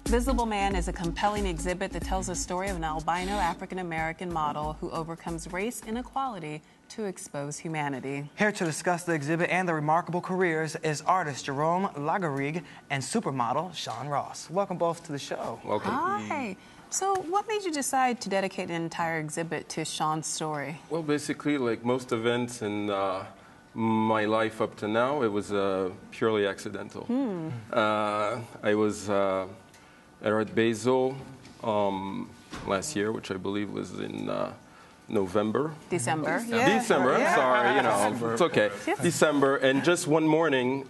Visible Man is a compelling exhibit that tells the story of an albino African-American model who overcomes race inequality to expose humanity. Here to discuss the exhibit and the remarkable careers is artist Jerome Lagarrigue and supermodel Shaun Ross. Welcome both to the show. Welcome. Hi. So what made you decide to dedicate an entire exhibit to Shaun's story? Well, basically, like most events in my life up to now, it was purely accidental. I was at Art Basel last year, which I believe was in November. December. December, Yeah. sorry, you know, it's okay. Yes. December, and just one morning,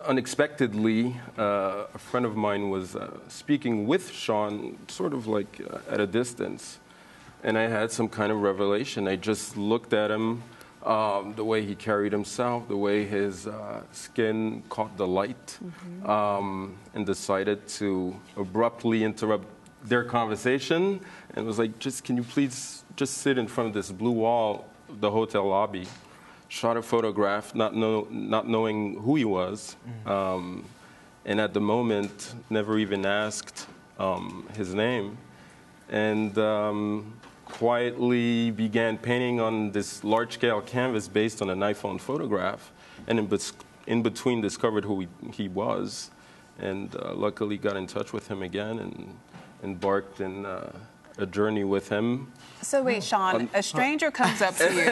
unexpectedly, a friend of mine was speaking with Shaun, sort of like at a distance, and I had some kind of revelation. I just looked at him, the way he carried himself, the way his skin caught the light, and decided to abruptly interrupt their conversation, and was like, can you please just sit in front of this blue wall of the hotel lobby? Shot a photograph, not knowing who he was, and at the moment, never even asked his name, and quietly began painting on this large-scale canvas based on an iPhone photograph, and in between discovered who he was, and luckily got in touch with him again and embarked in a journey with him. So wait, Shaun, a stranger comes up to you,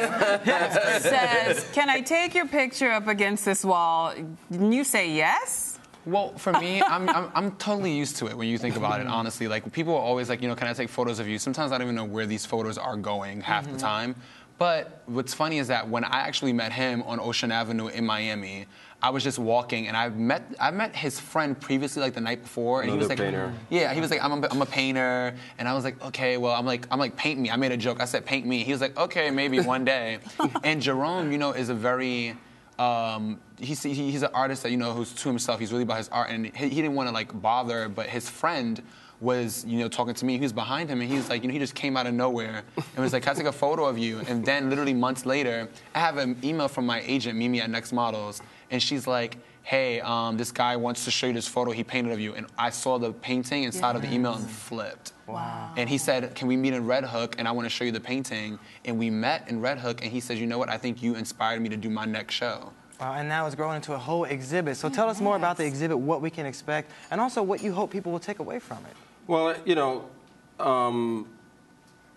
says, "Can I take your picture up against this wall?" And you say yes? Well, for me, I'm totally used to it when you think about it, honestly. Like, people are always like, can I take photos of you? Sometimes I don't even know where these photos are going half the time. But what's funny is that when I actually met him on Ocean Avenue in Miami, I was just walking, and I met his friend previously, like the night before, and he was like, painter. Yeah, he was like, I'm a painter, and I was like, okay, well, I'm like, paint me. I made a joke. I said, paint me. He was like, okay, maybe one day. And Jerome, is a very he's an artist that who's to himself. He's really about his art, and he didn't want to like bother, but his friend was talking to me. He was behind him, and he was like, he just came out of nowhere and was like, "Can I take a photo of you?" And then literally months later, I have an email from my agent, Mimi at Next Models, and she's like, "Hey, this guy wants to show you this photo he painted of you." And I saw the painting inside of the email and flipped. Wow. And he said, "Can we meet in Red Hook? And I want to show you the painting." And we met in Red Hook, and he said, "You know what? I think you inspired me to do my next show." And now it's growing into a whole exhibit. So tell us more about the exhibit, what we can expect, and also what you hope people will take away from it. Well,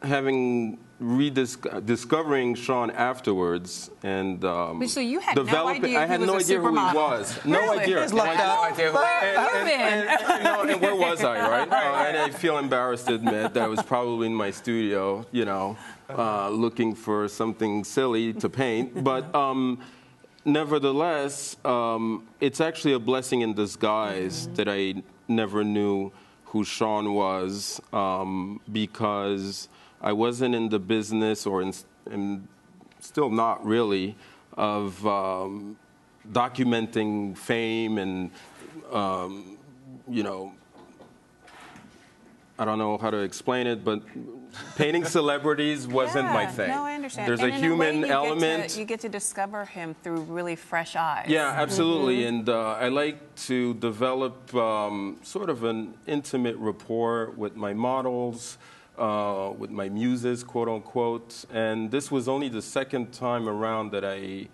having discovering Shaun afterwards and so you had developing, no idea I had he was no a idea who he supermodel. was. Really? No idea. He's lucked out. And where was I, right? And I feel embarrassed to admit that I was probably in my studio, looking for something silly to paint. But nevertheless, it's actually a blessing in disguise that I never knew who Shaun was, because I wasn't in the business, and still not really, of documenting fame and, I don't know how to explain it, but painting celebrities wasn't my thing. No, I understand. There's and a human element. You get to discover him through really fresh eyes. Yeah, absolutely. And I like to develop sort of an intimate rapport with my models, with my muses, quote unquote. And this was only the second time around that I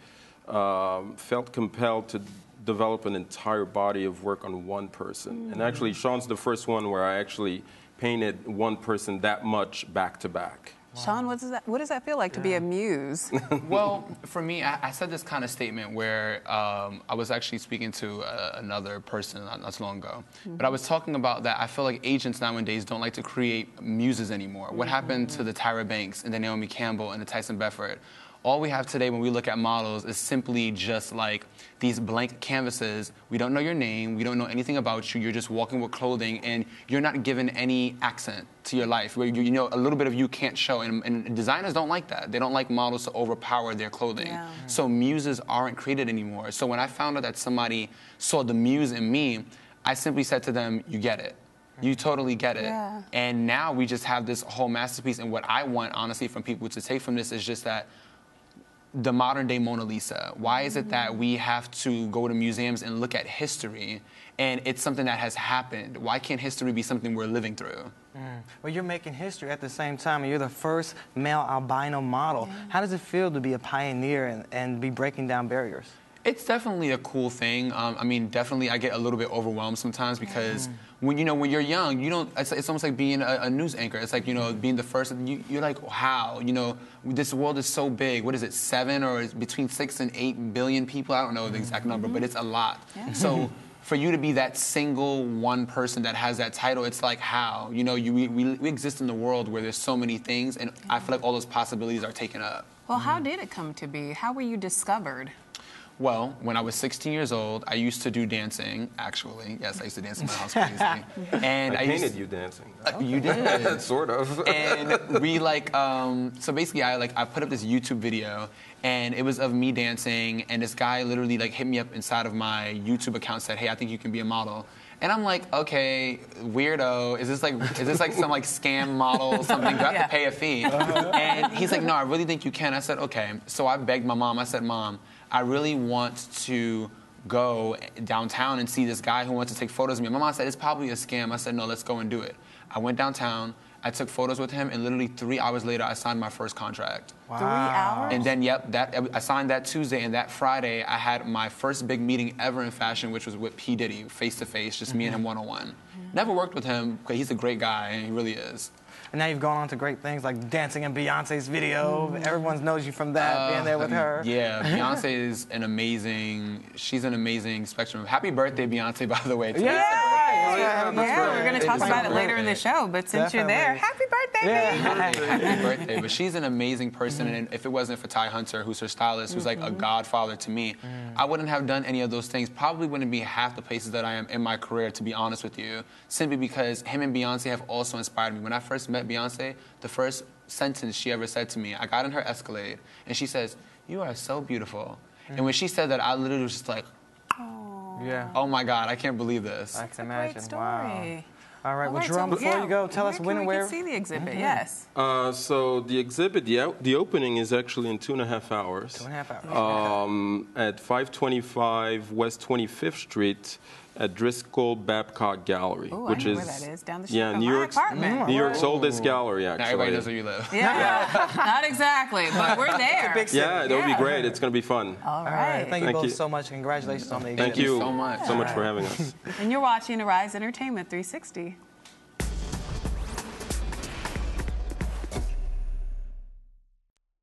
felt compelled to develop an entire body of work on one person. And actually, Shaun's the first one where I actually painted one person that much back to back. Wow. Shaun, what does that feel like to be a muse? Well, for me, I said this kind of statement where I was actually speaking to another person not so long ago. But I was talking about that I feel like agents nowadays don't like to create muses anymore. What happened to the Tyra Banks and the Naomi Campbell and the Tyson Bedford? All we have today when we look at models is simply just like these blank canvases. We don't know your name. We don't know anything about you. You're just walking with clothing, and you're not given any accent to your life. Where a little bit of you can't show. And designers don't like that. They don't like models to overpower their clothing. Yeah. So muses aren't created anymore. So when I found out that somebody saw the muse in me, I simply said to them, "You get it. You totally get it." Yeah. And now we just have this whole masterpiece. And what I want, honestly, from people to take from this is just that the modern day Mona Lisa? Why is it that we have to go to museums and look at history and it's something that has happened? Why can't history be something we're living through? Well, you're making history at the same time, and you're the first male albino model. How does it feel to be a pioneer and be breaking down barriers? It's definitely a cool thing. I mean, definitely I get a little bit overwhelmed sometimes because when you're young, you don't. It's almost like being a news anchor. It's like, being the first. You're like, how? This world is so big. What is it? 7 or between 6 and 8 billion people? I don't know the exact number, but it's a lot. Yeah. So for you to be that single one person that has that title, it's like, how? We exist in the world where there's so many things, and I feel like all those possibilities are taken up. Well, how did it come to be? How were you discovered? Well, when I was 16 years old, I used to do dancing, actually. Yes, I used to dance in my house crazy. And I painted you dancing. You did? Sort of. And we so basically I put up this YouTube video, and it was of me dancing, and this guy literally hit me up inside of my YouTube account and said, hey, I think you can be a model. And I'm like, okay, weirdo. Is this like some scam model or something? Do I have to pay a fee? And he's like, no, I really think you can. I said, okay. So I begged my mom. I said, Mom, I really want to go downtown and see this guy who wants to take photos of me. My mom said, it's probably a scam. I said, no, let's go and do it. I went downtown. I took photos with him, and literally 3 hours later, I signed my first contract. Wow. 3 hours? And then, I signed that Tuesday, and that Friday, I had my first big meeting ever in fashion, which was with P. Diddy, face-to-face, just me and him one-on-one. Never worked with him, because he's a great guy, and he really is. And now you've gone on to great things like dancing in Beyonce's video. Everyone knows you from that, being there with her. Yeah, Beyonce is she's an amazing spectrum. Happy birthday, Beyonce, by the way. Yeah, we're going to talk about it later in the show, but since you're there, happy birthday, baby. Happy birthday. But she's an amazing person, and if it wasn't for Ty Hunter, who's her stylist, who's like a godfather to me, I wouldn't have done any of those things. Probably wouldn't be half the places that I am in my career, to be honest with you, simply because him and Beyonce have also inspired me. When I first met Beyonce, the first sentence she ever said to me, I got in her Escalade, and she says, "You are so beautiful." And when she said that, I literally was just like, oh my God, I can't believe this. I can imagine. Great story. Wow. All right, well, Jerome, before you go, tell us when and where. We can see the exhibit, yes. So the exhibit, the opening is actually in 2.5 hours. 2.5 hours. At 525 West 25th Street at Driscoll Babcock Gallery, which is where that is, down the street yeah, from New my York's apartment. New York's oldest gallery, actually. Now everybody knows where you live. Yeah, not exactly, but we're there. Yeah, it'll be great. It's going to be fun. All right. Thank you both so much. Congratulations on the exhibit. Thank you so much for having us. And you're watching Arise Entertainment 360.